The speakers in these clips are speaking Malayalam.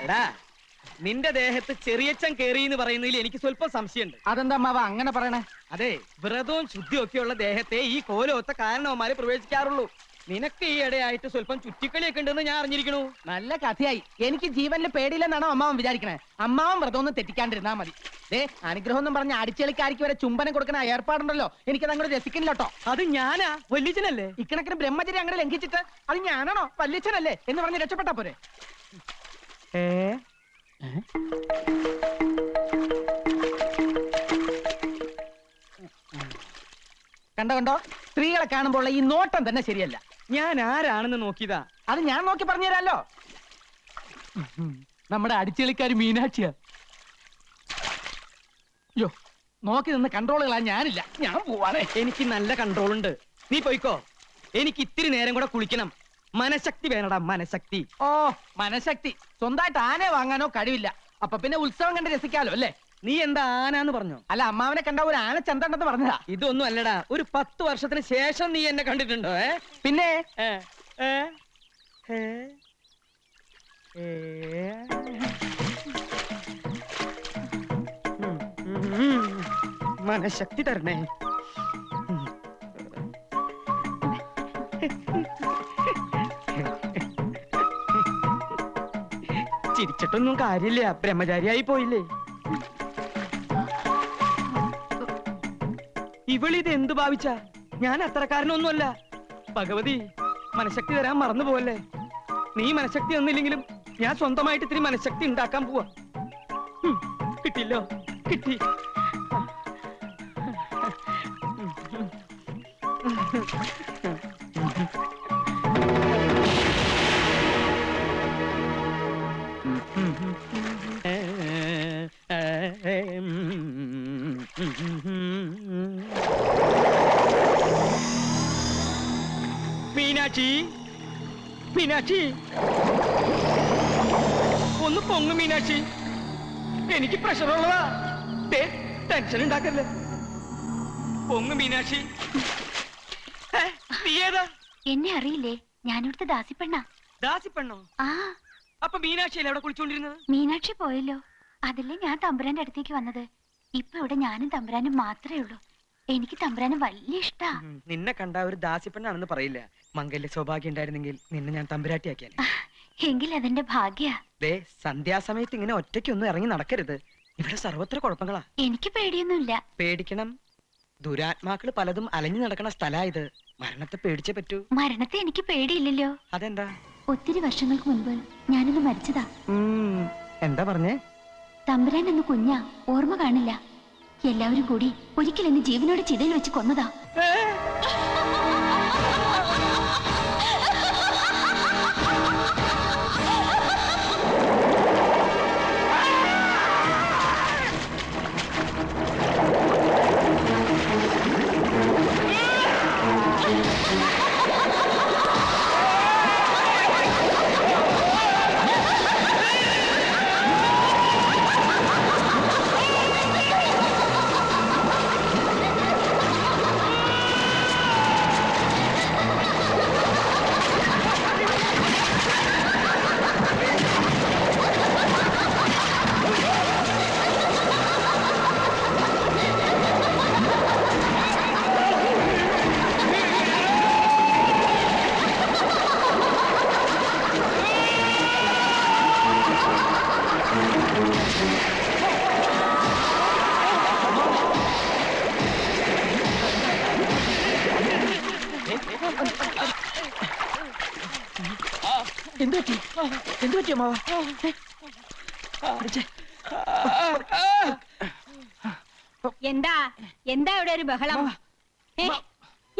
എടാ, നിന്റെ ദേഹത്ത് ചെറിയച്ചൻ കേറി എന്ന് പറയുന്നതിൽ എനിക്ക് സ്വല്പം സംശയമുണ്ട്. അതെന്താ അമ്മാവ അങ്ങനെ പറയണേ? അതെ, വ്രതവും ശുദ്ധിയും ഒക്കെയുള്ള ദേഹത്തെ ഈ കോലമൊത്ത കാരണവന്മാരെ പ്രവേശിക്കാറുള്ളൂ. നിനക്ക് ഈ ഇടയായിട്ട് സ്വല്പം ചുറ്റിക്കളിയൊക്കെ ഉണ്ടെന്ന് ഞാൻ അറിഞ്ഞിരിക്കണു. നല്ല കഥയായി. എനിക്ക് ജീവനിൽ പേടിയില്ലെന്നാണോ അമ്മാവൻ വിചാരിക്കണേ? അമ്മാവൻ വ്രതം ഒന്നും തെറ്റിക്കാണ്ടിരുന്നാ മതി. അനുഗ്രഹം എന്നും പറഞ്ഞ അടിച്ചെളിക്കാരിക്ക് വരെ ചുംബനം കൊടുക്കുന്ന ഏർപ്പാടുണ്ടല്ലോ, എനിക്കത് അങ്ങോട്ട് രസിക്കുന്നില്ലോട്ടോ. അത് ഞാനാ, വല്യച്ഛനല്ലേ? ഇക്കണക്കിന് ബ്രഹ്മചര്യം അങ്ങനെ ലംഘിച്ചിട്ട് അത് ഞാനാണോ വല്യച്ഛനല്ലേ എന്ന് പറഞ്ഞ് രക്ഷപ്പെട്ടാ പോരെ? കണ്ടോ, സ്ത്രീകളെ കാണുമ്പോൾ ഈ നോട്ടം തന്നെ ശരിയല്ല. ഞാൻ ആരാണെന്ന് നോക്കിയതാ. അത് ഞാൻ നോക്കി പറഞ്ഞുതരാലോ. നമ്മുടെ അടിച്ചെളിക്കാരി മീനാക്ഷിയാ. യോ, നോക്കി നിന്ന് കൺട്രോളുകളാ ഞാനില്ല. ഞാൻ പോവാണേ. എനിക്ക് നല്ല കൺട്രോൾ ഉണ്ട്. നീ പോയിക്കോ. എനിക്ക് ഇത്തിരി നേരം കൂടെ കുളിക്കണം. മനഃശക്തി വേണടാ, മനഃശക്തി. ഓ, മനഃശക്തി സ്വന്തമായിട്ട് ആനയെ വാങ്ങാനോ കഴിവില്ല. അപ്പൊ പിന്നെ ഉത്സവം കണ്ട് രസിക്കാലോ അല്ലേ? നീ എന്താ ആനാന്ന് പറഞ്ഞോ? അല്ല, അമ്മാവനെ കണ്ട ഒരു ആന ചന്തണ്ടെന്ന് പറഞ്ഞതാ. ഇതൊന്നും അല്ലടാ, ഒരു 10 വർഷത്തിന് ശേഷം നീ എന്നെ കണ്ടിട്ടുണ്ടോ? പിന്നെ മനഃശക്തി തരണേ. ചിരിച്ചിട്ടൊന്നും കാര്യമില്ല, ബ്രഹ്മചാരിയായി പോയില്ലേ. ഇവളിത് എന്തു ഭാവിച്ച? ഞാൻ അത്രക്കാരനൊന്നുമല്ല. ഭഗവതി, മനഃശക്തി തരാൻ മറന്നു പോവല്ലേ. നീ മനഃശക്തി ഒന്നില്ലെങ്കിലും ഞാൻ സ്വന്തമായിട്ട് ഇത്തിരി മനഃശക്തി ഉണ്ടാക്കാൻ പോവാ. കിട്ടില്ലോ, കിട്ടി. മീനാക്ഷി, മീനാക്ഷി, ഒന്ന് പൊങ്ങു മീനാക്ഷി. എനിക്ക് പ്രഷറുള്ളതാ. ടെൻഷൻ ഉണ്ടാക്കല്ലേ. പൊങ്ങു മീനാക്ഷി. നീ ഏതാ? എന്നെ അറിയില്ലേ? ഞാനിവിടുത്തെ ദാസിപ്പെണ്ണ. ദാസിപ്പെണ്ണോ? ആ. അപ്പൊ മീനാക്ഷിയല്ലേ അവിടെ കുളിച്ചോണ്ടിരുന്നത്? മീനാക്ഷി പോയല്ലോ. അതല്ലേ ഞാൻ തമ്പുരാന്റെ അടുത്തേക്ക് വന്നത്. ഇപ്പൊ ഇവിടെ ഞാനും തമ്പുരാനും മാത്രമേ ഉള്ളൂ. എനിക്ക് തമ്പുരാന് വലിയ ഇഷ്ടാ. നിന്നെ കണ്ട ഒരു ദാസിപ്പെണ്ണാണെന്ന് പറയില്ല. മംഗല്യ സൗഭാഗ്യം ഉണ്ടായിരുന്നെങ്കിൽ നിന്നെ ഞാൻ തമ്പുരാട്ടിയാക്കിയാലേ. എങ്കിൽ അതെന്റെ ഭാഗ്യ. സന്ധ്യാസമയത്ത് ഇങ്ങനെ ഒറ്റയ്ക്കൊന്നും ഇറങ്ങി നടക്കരുത്. ഇവിടെ സർവത്ര കുഴപ്പങ്ങളാ. എനിക്ക് പേടിയൊന്നുമില്ല. പേടിക്കണം. ദുരാത്മാക്കള് പലതും അലഞ്ഞു നടക്കണ സ്ഥലാ ഇത്. മരണത്തെ പേടിച്ചേ പറ്റൂ. മരണത്തെ എനിക്ക് പേടിയില്ലല്ലോ. അതെന്താ? ഒത്തിരി വർഷങ്ങൾക്ക് മുൻപ് ഞാനൊന്ന് മരിച്ചതാ. എന്താ പറഞ്ഞേ? തമ്പുരാൻ എന്ന് കുഞ്ഞാ, ഓർമ്മ കാണില്ല. എല്ലാവരും കൂടി ഒരിക്കൽ എന്നെ ജീവനോടെ ചിതയിൽ വെച്ച് കൊന്നതാ. എന്ത് പറ്റിയ മാവ? എന്താ എന്താ ഇവിടെ ഒരു ബഹളം?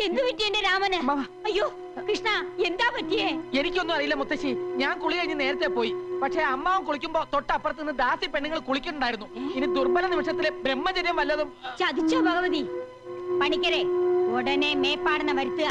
എന്ത് പറ്റി എന്റെ രാമന്? അയ്യോ കൃഷ്ണ, എന്താ പറ്റിയേ? എനിക്കൊന്നും അറിയില്ല മുത്തശ്ശി. ഞാൻ കുളി കഴിഞ്ഞ് നേരത്തെ പോയി. പക്ഷെ അമ്മാവൻ കുളിക്കുമ്പോ തൊട്ടപ്പുറത്ത് നിന്ന് ദാസി പെണ്ണുങ്ങൾ കുളിക്കുന്നുണ്ടായിരുന്നു. ഇനി ദുർബല നിമിഷത്തിലെ ബ്രഹ്മചര്യം വല്ലതും ചതിച്ചോ ഭഗവതി? പണിക്കരെ, ഉടനെ മേപ്പാടുന്ന വരുത്തുക.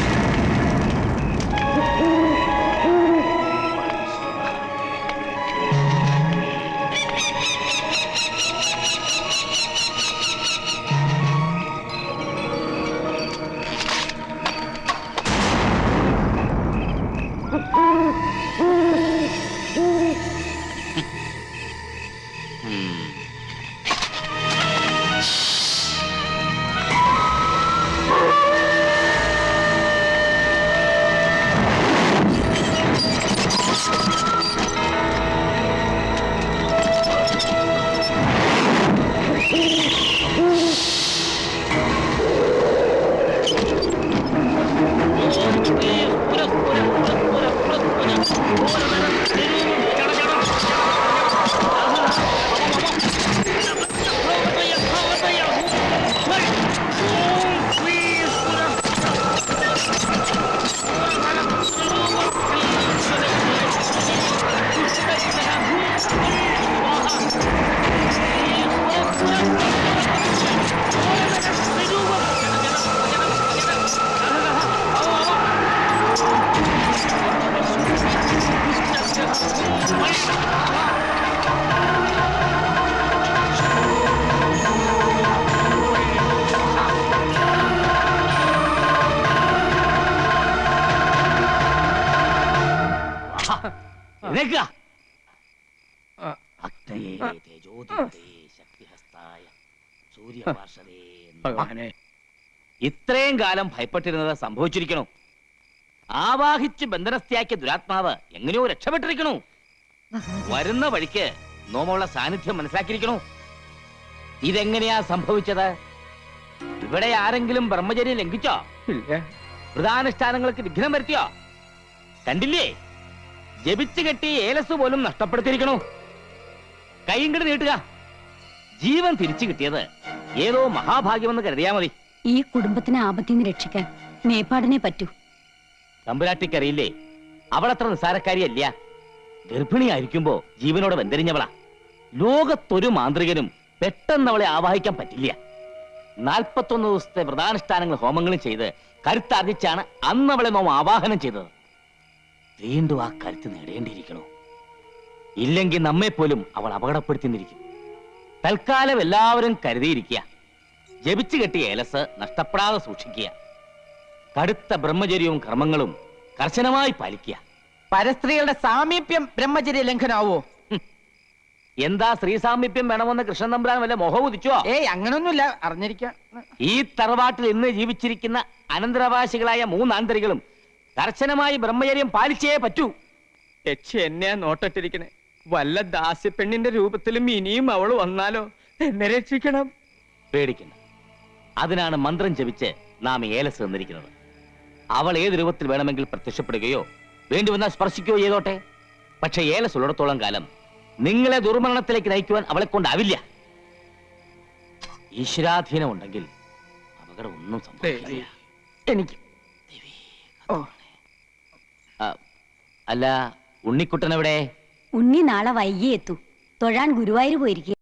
എഴുന്നേൽക്കുക. അഗ്നയേ തേജോദീപ്തേ ശക്തിഹസ്തായ സൂര്യപാർശ്വദേ നമഃ. ഇത്രയും കാലം ഭയപ്പെട്ടിരുന്നത് സംഭവിച്ചിരിക്കണു. ആവാഹിച്ച് ബന്ധനസ്ഥയാക്കിയ ദുരാത്മാവ് എങ്ങനെയോ രക്ഷപ്പെട്ടിരിക്കണു. വരുന്ന വഴിക്ക് നോമുള്ള സാന്നിധ്യം മനസ്സിലാക്കിയിരിക്കണു. ഇതെങ്ങനെയാ സംഭവിച്ചത്? ഇവിടെ ആരെങ്കിലും ബ്രഹ്മചര്യം ലംഘിച്ചോ? വ്രതാനുഷ്ഠാനങ്ങൾക്ക് വിഘ്നം വരുത്തിയോ? കണ്ടില്ലേ, ജപിച്ചു കെട്ടി ഏലസ് പോലും നഷ്ടപ്പെടുത്തിയിരിക്കണു. കൈയിങ്ങട് നീട്ടുക. ജീവൻ തിരിച്ചു കിട്ടിയത് ഏതോ മഹാഭാഗ്യമെന്ന് കരുതിയാ മതി. ഈ കുടുംബത്തിനെ ആപത്തിൽ നിന്ന് രക്ഷിക്കാൻ മേപ്പാടിനെ പറ്റൂ. തമ്പുരാട്ടിക്കറിയില്ലേ, അവളത്ര നിസ്സാരക്കാരിയല്ല. ഗർഭിണിയായിരിക്കുമ്പോ ജീവനോടെ വെന്തരിഞ്ഞവളാ. ലോകത്തൊരു മാന്ത്രികനും പെട്ടെന്ന് അവളെ ആവാഹിക്കാൻ പറ്റില്ല. 41 ദിവസത്തെ വ്രതാനുഷ്ഠാനങ്ങൾ ഹോമങ്ങളും ചെയ്ത് കരുത്താർജിച്ചാണ് അന്ന് അവളെ നോം ആവാഹനം ചെയ്തത്. വീണ്ടും ആ കരുത്ത് നേടേണ്ടിയിരിക്കണോ? ഇല്ലെങ്കിൽ നമ്മെപ്പോലും അവൾ അപകടപ്പെടുത്തിയിരിക്കും. തൽക്കാലം എല്ലാവരും കരുതിയിരിക്കുക. ജപിച്ചു കെട്ടിയ ഏലസ് നഷ്ടപ്പെടാതെ സൂക്ഷിക്കുക. കടുത്ത ബ്രഹ്മചര്യവും കർമ്മങ്ങളും കർശനമായി പാലിക്കുക. പരസ്ത്രീകളുടെ സാമീപ്യം ബ്രഹ്മചര്യ ലംഘനാവോ? എന്താ സ്ത്രീ സാമീപ്യം വേണമെന്ന് കൃഷ്ണൻ തമ്പുരാൻ വല്ല മോഹം ഉദിച്ചോ? ഏയ് അങ്ങനൊന്നുമില്ല, അറിഞ്ഞിരിക്കാം. ഈ തറവാട്ടിൽ ഇന്ന് ജീവിച്ചിരിക്കുന്ന അനന്തരാവകാശികളായ 3 ആന്തരികളും കർശനമായി ബ്രഹ്മചര്യം പാലിച്ചേ പറ്റൂ. യക്ഷി എന്നെയാ നോട്ടിട്ടിരിക്കണേ. വല്ല ദാസ്യപ്പെണ്ണിന്റെ രൂപത്തിലും ഇനിയും അവള് വന്നാലോ? എന്നെ രക്ഷിക്കണം. പേടിക്കണ്ട. അതിനാണ് മന്ത്രം ജപിച്ച് നാം ഏലസ് തന്നിരിക്കുന്നത്. അവൾ ഏത് രൂപത്തിൽ വേണമെങ്കിൽ പ്രത്യക്ഷപ്പെടുകയോ വേണ്ടി വന്നാൽ സ്പർശിക്കുകയോ ചെയ്തോട്ടെ. പക്ഷെ ഏലസ് ഉള്ളിടത്തോളം കാലം നിങ്ങളെ ദുർമരണത്തിലേക്ക് നയിക്കുവാൻ അവളെ കൊണ്ടാവില്ല. ഈശ്വരാധീനം ഉണ്ടെങ്കിൽ അപകടം ഒന്നും സംഭവിക്കില്ല. എനിക്ക് അല്ല, ഉണ്ണിക്കുട്ടൻ എവിടെ? ഉണ്ണി നാളെ വൈകി എത്തൂ. തൊഴാൻ ഗുരുവായൂർ പോയിരിക്കുക.